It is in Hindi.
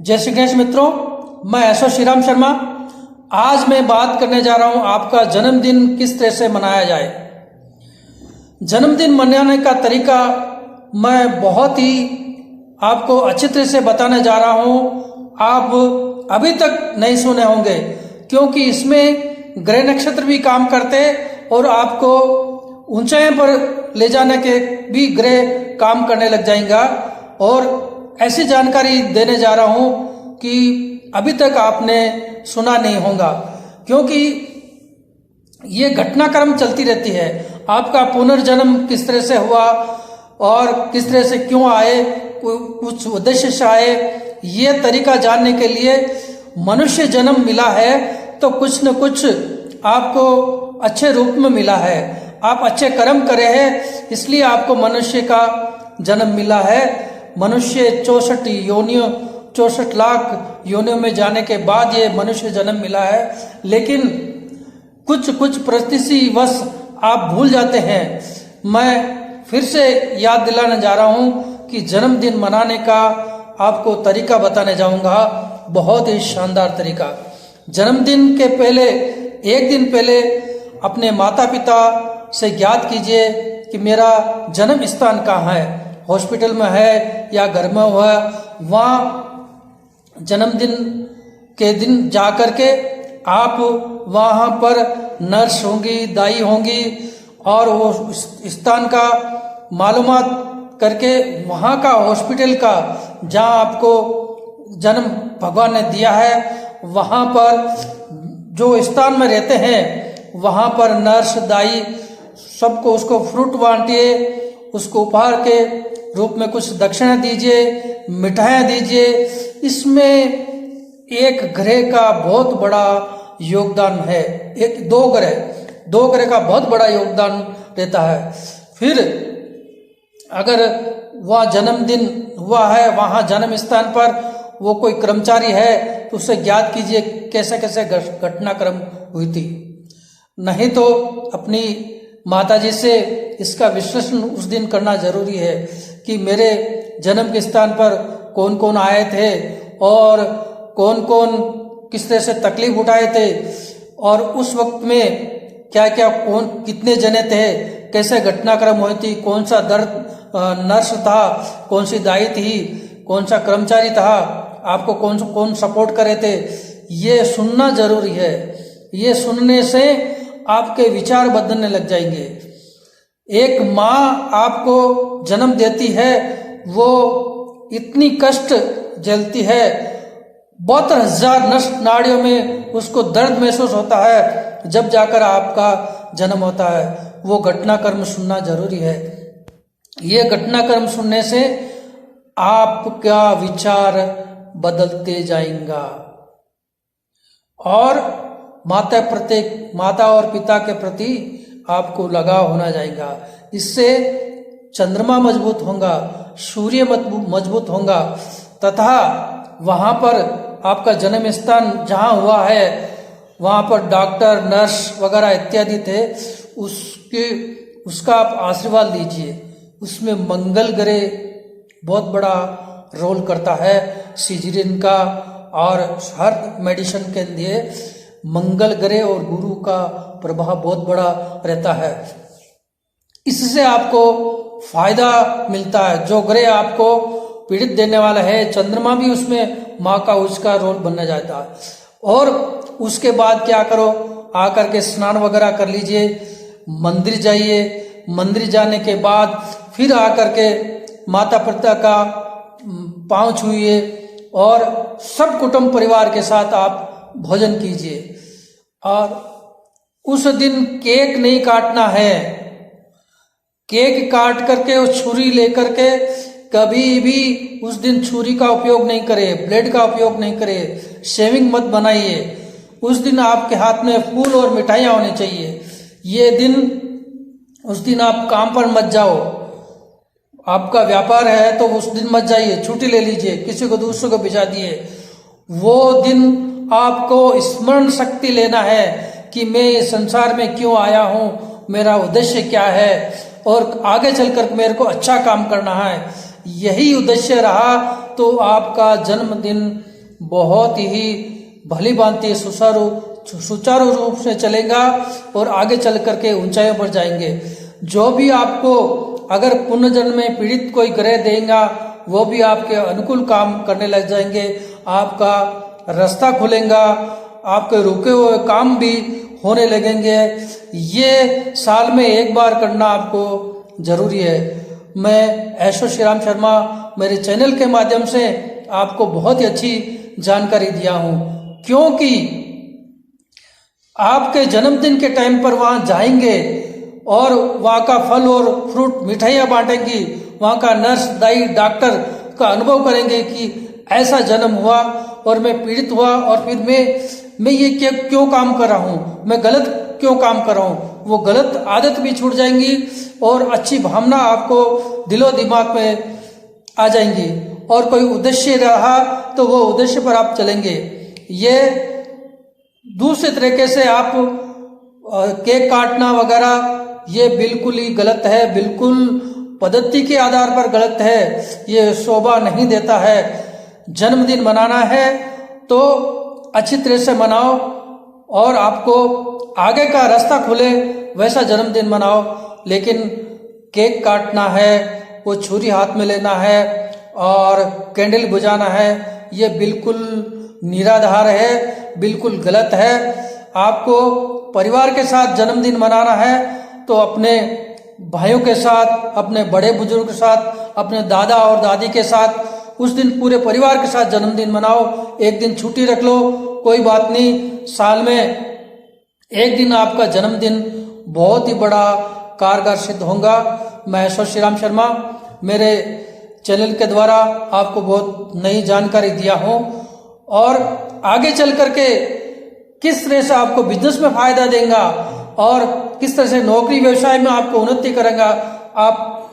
जय श्री गणेश मित्रों, मैं एसओ श्री राम शर्मा। आज मैं बात करने जा रहा हूं आपका जन्मदिन किस तरह से मनाया जाए। जन्मदिन मनाने का तरीका मैं बहुत ही आपको अच्छी तरह से बताने जा रहा हूं। आप अभी तक नहीं सुने होंगे क्योंकि इसमें ग्रह नक्षत्र भी काम करते और आपको ऊंचाई पर ले जाने के भी ग्रह काम करने लग जाएगा। और ऐसी जानकारी देने जा रहा हूं कि अभी तक आपने सुना नहीं होगा क्योंकि ये घटनाक्रम चलती रहती है। आपका पुनर्जन्म किस तरह से हुआ और किस तरह से क्यों आए, कुछ उद्देश्य से आए, ये तरीका जानने के लिए मनुष्य जन्म मिला है तो कुछ न कुछ आपको अच्छे रूप में मिला है। आप अच्छे कर्म करे हैं इसलिए आपको मनुष्य का जन्म मिला है। मनुष्य 64 लाख योनियों में जाने के बाद ये मनुष्य जन्म मिला है, लेकिन कुछ परिस्थितिवश आप भूल जाते हैं। मैं फिर से याद दिलाने जा रहा हूं कि जन्मदिन मनाने का आपको तरीका बताने जाऊंगा, बहुत ही शानदार तरीका। जन्मदिन के पहले एक दिन पहले अपने माता पिता से ज्ञात कीजिए कि मेरा जन्म स्थान कहाँ है, हॉस्पिटल में है या घर में हुआ। वहाँ जन्मदिन के दिन जा कर के आप वहाँ पर नर्स होंगी, दाई होंगी और वो स्थान का मालूमात करके वहाँ का हॉस्पिटल का जहाँ आपको जन्म भगवान ने दिया है वहाँ पर जो स्थान में रहते हैं वहाँ पर नर्स दाई सबको उसको फ्रूट बांटिए, उसको उपहार के रूप में कुछ दक्षिणा दीजिए, मिठाइयाँ दीजिए। इसमें एक ग्रह का बहुत बड़ा योगदान है। दो ग्रह का बहुत बड़ा योगदान रहता है। फिर अगर वह जन्मदिन हुआ है वहाँ जन्म स्थान पर वो कोई कर्मचारी है तो उससे ज्ञात कीजिए कैसे कैसे घटनाक्रम हुई थी। नहीं तो अपनी माताजी से इसका विश्लेषण उस दिन करना जरूरी है कि मेरे जन्म के स्थान पर कौन कौन आए थे और कौन कौन किस तरह से तकलीफ उठाए थे और उस वक्त में क्या क्या कौन कितने जने थे, कैसे घटनाक्रम हुई थी, कौन सा दर्द नर्स था, कौन सी दाई थी, कौन सा कर्मचारी था, आपको कौन सपोर्ट करे थे। ये सुनना जरूरी है। ये सुनने से आपके विचार बदलने लग जाएंगे। एक माँ आपको जन्म देती है, वो इतनी कष्ट झेलती है, 72,000 नस नाड़ियों में उसको दर्द महसूस होता है जब जाकर आपका जन्म होता है। वो घटनाक्रम सुनना जरूरी है। ये घटनाक्रम सुनने से आपका विचार बदलते जाएगा और माता और पिता के प्रति आपको लगाव होना जाएगा। इससे चंद्रमा मजबूत होगा, सूर्य मजबूत होगा तथा वहां पर आपका जन्म स्थान जहां हुआ है वहां पर डॉक्टर नर्स वगैरह इत्यादि थे, उसका आप आशीर्वाद लीजिए। उसमें मंगल ग्रह बहुत बड़ा रोल करता है सीजरियन का, और हर मेडिसिन के लिए मंगल ग्रह और गुरु का प्रभाव बहुत बड़ा रहता है। इससे आपको फायदा मिलता है। जो ग्रह आपको पीड़ित देने वाला है, चंद्रमा भी उसमें माँ का उसका रोल बनने जाता है। और उसके बाद क्या करो, आकर के स्नान वगैरह कर लीजिए, मंदिर जाइए। मंदिर जाने के बाद फिर आकर के माता पिता का पांव छूइए और सब कुटुंब परिवार के साथ आप भोजन कीजिए। और उस दिन केक नहीं काटना है। केक काट करके उस छुरी लेकर के कभी भी उस दिन छुरी का उपयोग नहीं करें, ब्लेड का उपयोग नहीं करें, शेविंग मत बनाइए। उस दिन आपके हाथ में फूल और मिठाइयाँ होनी चाहिए। ये दिन उस दिन आप काम पर मत जाओ। आपका व्यापार है तो उस दिन मत जाइए, छुट्टी ले लीजिए, किसी को दूसरे को भिजा दिए। वो दिन आपको स्मरण शक्ति लेना है कि मैं इस संसार में क्यों आया हूँ, मेरा उद्देश्य क्या है और आगे चलकर मेरे को अच्छा काम करना है। यही उद्देश्य रहा तो आपका जन्मदिन बहुत ही भली भांति सुचारू रूप से चलेगा और आगे चल करके ऊंचाइयों पर जाएंगे। जो भी आपको अगर पुनर्जन्म में पीड़ित कोई ग्रह देगा वो भी आपके अनुकूल काम करने लग जाएंगे, आपका रास्ता खुलेगा, आपके रुके हुए काम भी होने लगेंगे। ये साल में एक बार करना आपको जरूरी है। मैं ऐशो श्री राम शर्मा मेरे चैनल के माध्यम से आपको बहुत ही अच्छी जानकारी दिया हूँ, क्योंकि आपके जन्मदिन के टाइम पर वहां जाएंगे और वहां का फल और फ्रूट मिठाइयाँ बांटेंगी, वहां का नर्स दाई डॉक्टर का अनुभव करेंगे कि ऐसा जन्म हुआ और मैं पीड़ित हुआ और फिर मैं ये क्यों काम कर रहा हूँ, मैं गलत क्यों काम कर रहा हूँ। वो गलत आदत भी छूट जाएंगी और अच्छी भावना आपको दिलो दिमाग में आ जाएंगी और कोई उद्देश्य रहा तो वो उद्देश्य पर आप चलेंगे। ये दूसरे तरीके से आप केक काटना वगैरह ये बिल्कुल ही गलत है, बिल्कुल पद्धति के आधार पर गलत है, ये शोभा नहीं देता है। जन्मदिन मनाना है तो अच्छी तरह से मनाओ और आपको आगे का रास्ता खुले वैसा जन्मदिन मनाओ। लेकिन केक काटना है, वो छुरी हाथ में लेना है और कैंडल बुझाना है, ये बिल्कुल निराधार है, बिल्कुल गलत है। आपको परिवार के साथ जन्मदिन मनाना है तो अपने भाइयों के साथ, अपने बड़े बुजुर्ग के साथ, अपने दादा और दादी के साथ उस दिन पूरे परिवार के साथ जन्मदिन मनाओ। एक दिन छुट्टी रख लो, कोई बात नहीं, साल में एक दिन आपका जन्मदिन बहुत ही बड़ा कारगर सिद्ध होगा। मैं ऐशो श्री राम शर्मा मेरे चैनल के द्वारा आपको बहुत नई जानकारी दिया हूँ और आगे चल करके किस तरह से आपको बिजनेस में फायदा देगा और किस तरह से नौकरी व्यवसाय में आपको उन्नति करेगा, आप